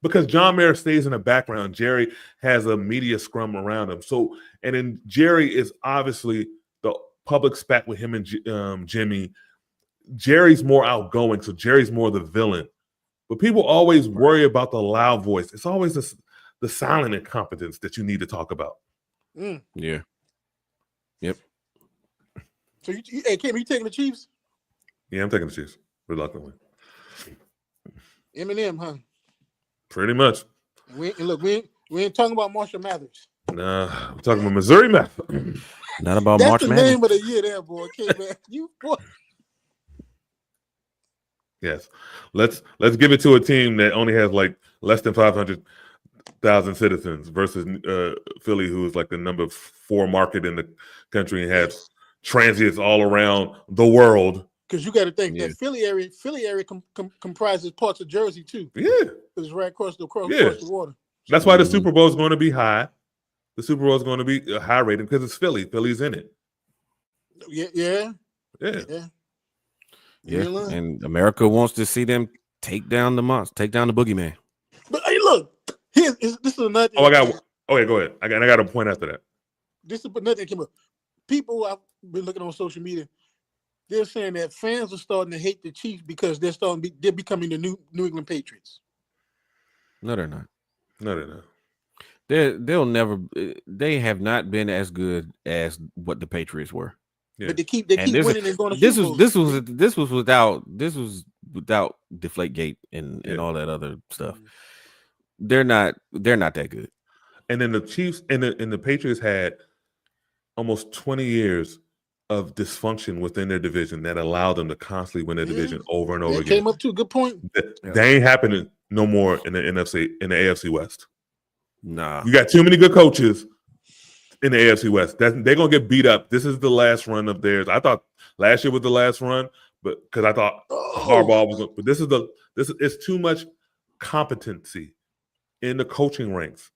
because John Mara stays in the background, Jerry has a media scrum around him. So, and then Jerry is obviously the public spat with him and Jimmy. Jerry's more outgoing, so Jerry's more the villain. But people always worry about the loud voice. It's always the silent incompetence that you need to talk about. Yeah. Yep. So, hey, Kim, you taking the Chiefs? Yeah, I'm taking the Chiefs reluctantly. Eminem, huh? Pretty much. And look, we ain't talking about Marshall Mathers. Nah, we're talking about Missouri Math. Not about That's March the Madness. name of the year, there, boy. Okay, man. You boy. Yes, let's give it to a team that only has like less than 500,000 citizens versus Philly, who is like the number 4 market in the country and has transients all around the world. Because you got to think Yeah. that Philly area comprises parts of Jersey too. Yeah, It's right across the water. that's why the Mhm. Super Bowl is going to be high. The Super Bowl is going to be a high rating because it's Philly. Philly's in it. Yeah. Yeah, You're lying. and America wants to see them take down the monster, take down the boogeyman. But hey, look, this is another. Oh, yeah, go ahead. I got a point after that. This is another thing came up. People I've been looking on social media. They're saying that fans are starting to hate the Chiefs because they're becoming the New England Patriots. No, they're not. No, no. They'll never. They have not been as good as what the Patriots were. Yeah. But they keep And winning and going to This Super was Bowls. this was without Deflategate and all that other stuff. They're not that good. And then the Chiefs and the Patriots had almost 20 years of dysfunction within their division that allowed them to constantly win their division over and over That again. came up to a good point. They ain't happening no more in the AFC West. Nah. You got too many good coaches in the AFC West. They're gonna get beat up. This is the last run of theirs. I thought last year was the last run, but because I thought Harbaugh was going, but this is it's too much competency in the coaching ranks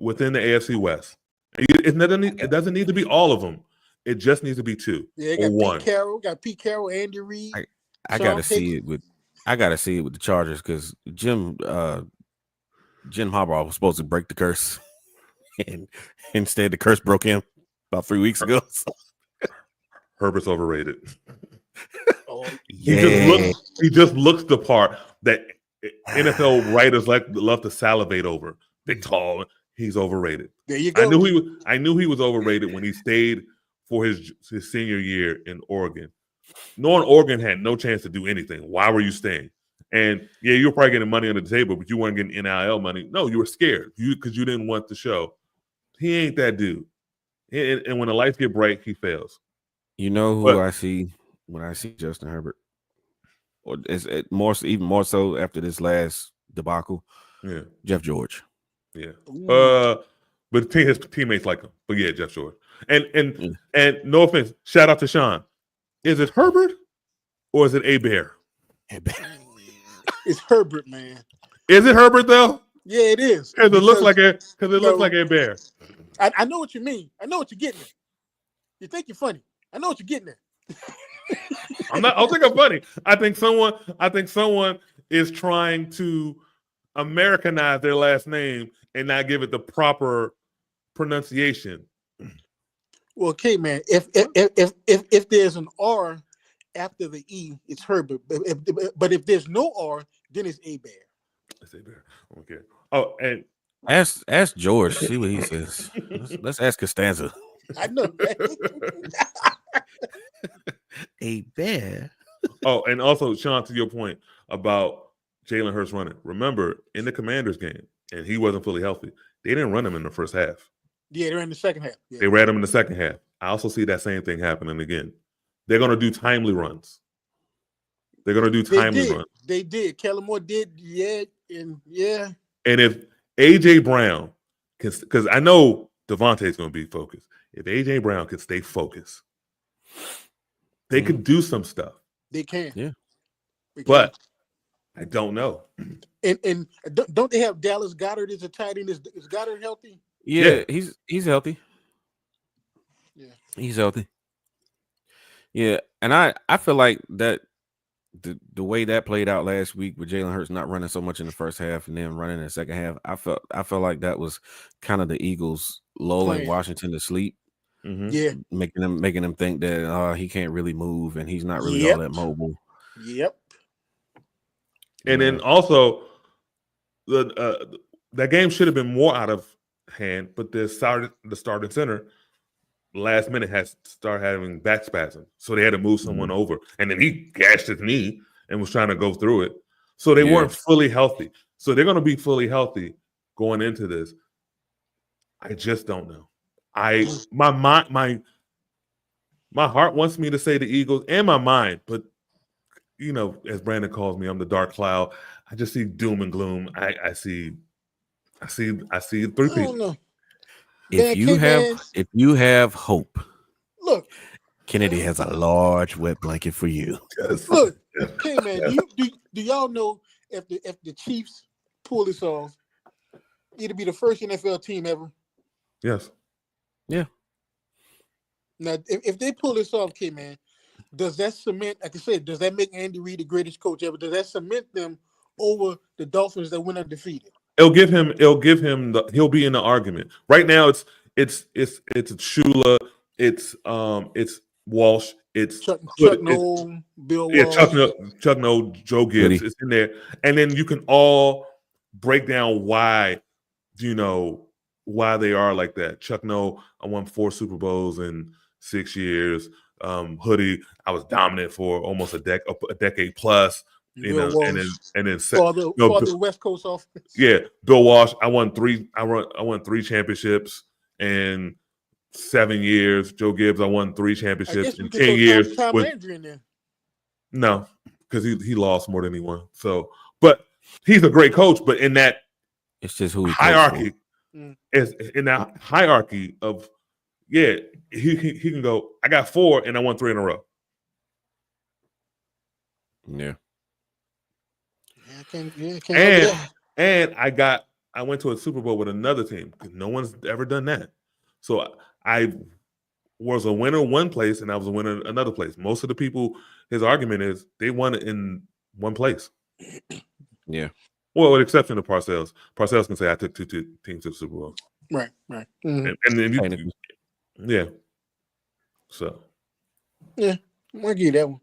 within the AFC West. It doesn't need to be all of them. It just needs to be 2 Yeah, or 1. Pete Carroll, Andy Reid. I gotta see it with the Chargers because Jim Harbaugh was supposed to break the curse, and instead the curse broke him about 3 weeks ago. Herbert's overrated. Oh, He just looks the part that NFL writers love to salivate over. Big, tall. He's overrated. there you go. I knew he was overrated when he stayed for his senior year in Oregon. Knowing Oregon had no chance to do anything. Why were you staying? And yeah, you were probably getting money under the table, but you weren't getting NIL money. No, you were scared because you didn't want the show. He ain't that dude. And when the lights get bright, he fails. You know who I see when I see Justin Herbert, or is it even more so after this last debacle? Yeah, Jeff George. Yeah. Ooh. But his teammates like him. But yeah, Jeff George. And no offense, shout out to Sean. Is it Herbert or is it A-Bear? It's Herbert, man. Is it Herbert though? Yeah, it is. Because it looks like A-Bear. I know what you mean. I know what you're getting at. You think you're funny. I know what you're getting at. I don't think I'm funny. I think someone is trying to Americanize their last name and not give it the proper pronunciation. Well, okay, man. If there's an R after the E, it's Herbert. But if there's no R, then it's A-Bear. It's A-Bear. Okay. Oh, and ask George. See what he says. Let's ask Costanza. I know. A-Bear. Oh, and also, Sean, to your point about Jalen Hurts running. Remember, in the Commanders game, and he wasn't fully healthy, they didn't run him in the first half. Yeah, they're in the second half. Yeah. They ran him in the second half. I also see that same thing happening again. They're going to do timely runs. They're going to do timely runs. They did. Kellen Moore did. Yeah, and yeah. And if A.J. Brown can, because I know Devontae's going to be focused. If A.J. Brown can stay focused, they could do some stuff. They can. Yeah. But I don't know. And don't they have Dallas Goedert as a tight end? Is Goddard healthy? Yeah, he's healthy. Yeah. He's healthy. Yeah, and I feel like that the way that played out last week with Jalen Hurts not running so much in the first half and then running in the second half, I felt like that was kind of the Eagles lulling Washington to sleep. Mm-hmm. Yeah, making them think that he can't really move and he's not really all that mobile. Yep. And then also that game should have been more out of hand, but the starting center last minute has started having back spasms, so they had to move someone over, and then he gashed his knee and was trying to go through it. So they weren't fully healthy. So they're going to be fully healthy going into this. I just don't know. My heart wants me to say the Eagles, and my mind, but you know, as Brandon calls me, I'm the dark cloud. I just see doom and gloom. I see three I people. don't know. If you have hope, Look, Kennedy has a large wet blanket for you. Yes. look, hey man, do y'all know if the Chiefs pull this off, it'll be the first NFL team ever? Yes. Yeah. Now, if they pull this off, man, does that cement? Like I said, does that make Andy Reid the greatest coach ever? Does that cement them over the Dolphins that went undefeated? He'll be in the argument. Right now it's Shula, it's Walsh, it's Chuck Hood, Noll, Bill it's, Walsh. Chuck Noll, Joe Gibbs. Goody. It's in there. And then you can all break down why, you know, why they are like that. Chuck Noll, I won 4 Super Bowls in 6 years. Hoodie, I was dominant for almost a decade plus. You Bill know, Walsh, and then for the West Coast offense. Yeah, Bill Walsh. I won 3 championships in 7 years. Joe Gibbs. I won 3 championships in 10 years. Tom Landry in there. No, because he lost more than he won. So, but he's a great coach. But in that It's just who he hierarchy, Mm. is in that hierarchy of he can go. I got 4 and I won 3 in a row. Yeah. And I went to a Super Bowl with another team because no one's ever done that. So I was a winner one place and I was a winner another place. Most of the people, his argument is they won it in one place. Yeah. Well, with the exception of Parcells. Parcells can say I took 2 teams to the Super Bowl. Right. Mm-hmm. And then yeah. So. Yeah, I'll give you that one.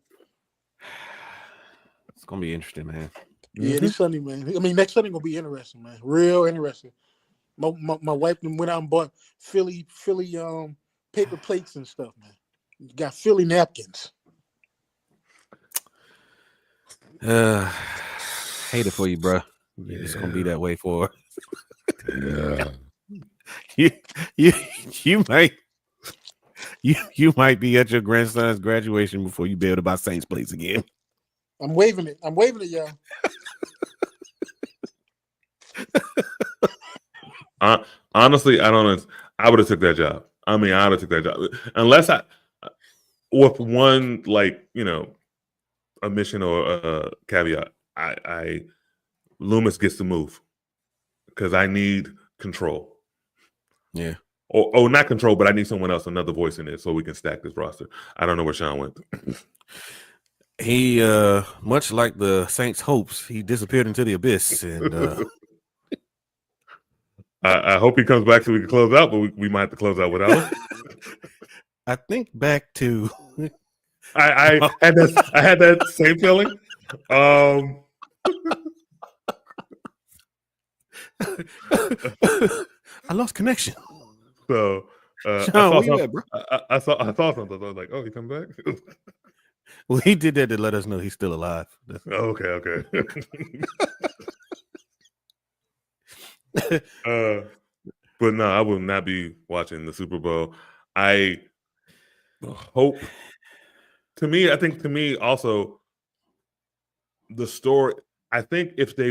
It's gonna be interesting, man. Yeah, this Sunday, man. I mean, next Sunday gonna be interesting, man. Real interesting. My wife went out and bought Philly paper plates and stuff, man. You got Philly napkins. Hate it for you, bro. Yeah, it's gonna be that way for. Yeah. You might be at your grandson's graduation before you be able to buy Saints plates again. I'm waving it, y'all. Honestly, I don't know. I would have took that job. I mean, I would have took that job unless with one omission or a caveat. Loomis gets to move because I need control. Yeah. Or not control, but I need someone else, another voice in it, so we can stack this roster. I don't know where Sean went. He, much like the Saints' hopes, he disappeared into the abyss, and I hope he comes back so we can close out, but we might have to close out without him. I think back to I had that same feeling. I lost connection. So Sean, I saw something. I was like, "Oh, he come back." Well, he did that to let us know he's still alive. Okay. But no, I will not be watching the Super Bowl. I hope. To me, also the story. I think if the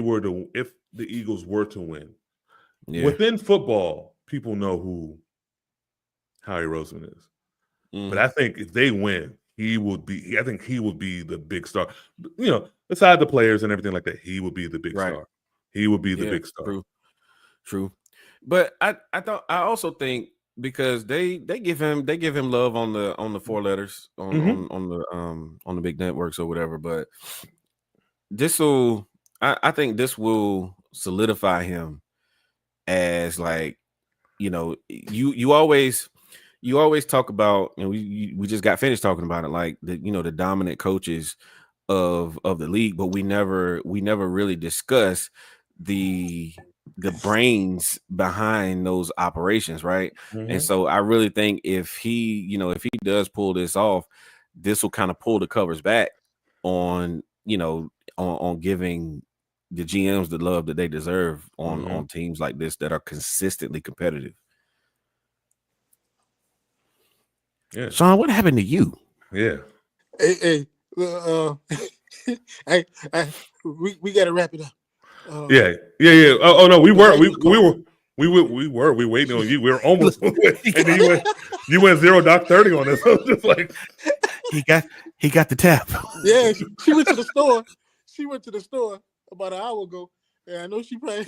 Eagles were to win, within football, people know who Howie Roseman is. But I think if they win, he would be. I think he would be the big star. Beside the players and everything like that, he would be the big star. He would be the big star. True. But I also think because they give him love on the 4 letters on the big networks or whatever. But I think this will solidify him as you always talk about, we just got finished talking about it, like the dominant coaches of the league, but we never really discuss the the brains behind those operations, right? Mhm. And so I really think if he does pull this off, this will kind of pull the covers back on, on giving the GMs the love that they deserve on teams like this that are consistently competitive. Yeah. Sean, what happened to you? Yeah. Hey, we got to wrap it up. Yeah. Oh no, we were waiting on you. We were almost, and then you went 0 Doc 30 on us. I was just like, he got the tap. Yeah, she went to the store. She went to the store about an hour ago, and I know she probably.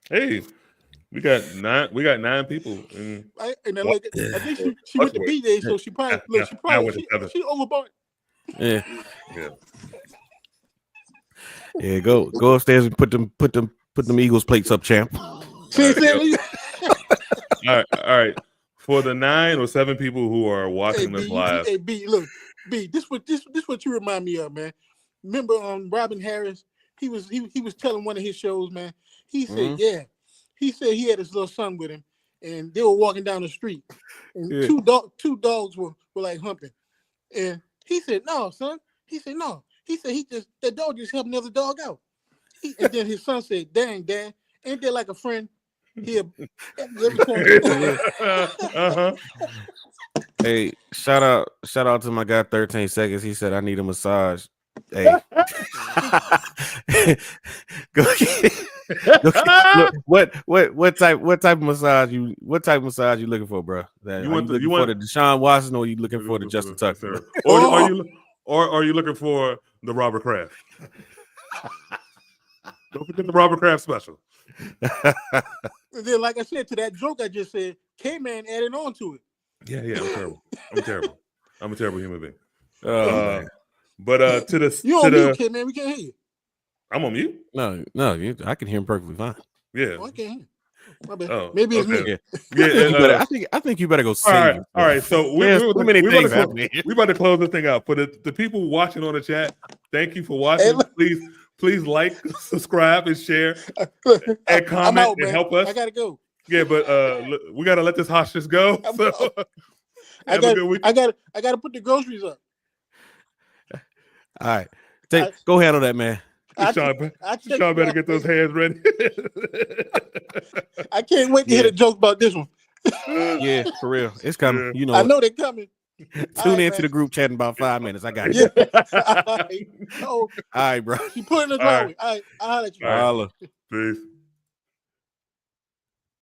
hey, we got 9 people. And I think she went to BJ, so she probably she overbought. Yeah. Yeah. Yeah, go upstairs and put them Eagles plates up, champ. All right. For the 9 or 7 people who are watching this live, This what you remind me of, man. Remember Robin Harris? He was telling one of his shows, man. He said, he said he had his little son with him, and they were walking down the street, and two dogs were like humping, and he said, "No, son." He said, "No." He said that dog just helped another dog out. And then his son said, "Dang, Dad, ain't that like a friend?" Hey, shout out to my guy 13 seconds. He said I need a massage. Hey. Look, what type of massage you looking for, bro? You want the Deshaun Watson, or you looking for the Justin Tucker? Or are you looking for the Robert Kraft? Don't forget the Robert Kraft special. And then, like I said, to that joke I just said, K-Man added on to it. Yeah, I'm terrible. I'm a terrible human being. But to the you on mute, K-Man, we can't hear you. I'm on mute? No, I can hear him perfectly fine. Yeah. Oh, I can't hear him. My bad. Maybe it's me. Yeah. I think you better go save. All right. So we about to close this thing out. For the people watching on the chat, thank you for watching. Please like, subscribe, and share, and comment, and help us. I gotta go. Yeah, but we gotta let this hostage go. So, I gotta put the groceries up. All right, go handle that, man. Sean better get those hands ready. I can't wait to hear the joke about this one. Yeah, for real, it's coming. Yeah. I know they're coming. Tune into the group chat in about 5 minutes. I got you. All right, bro. You put in the driveway. All right, I'll let you. All right. Peace.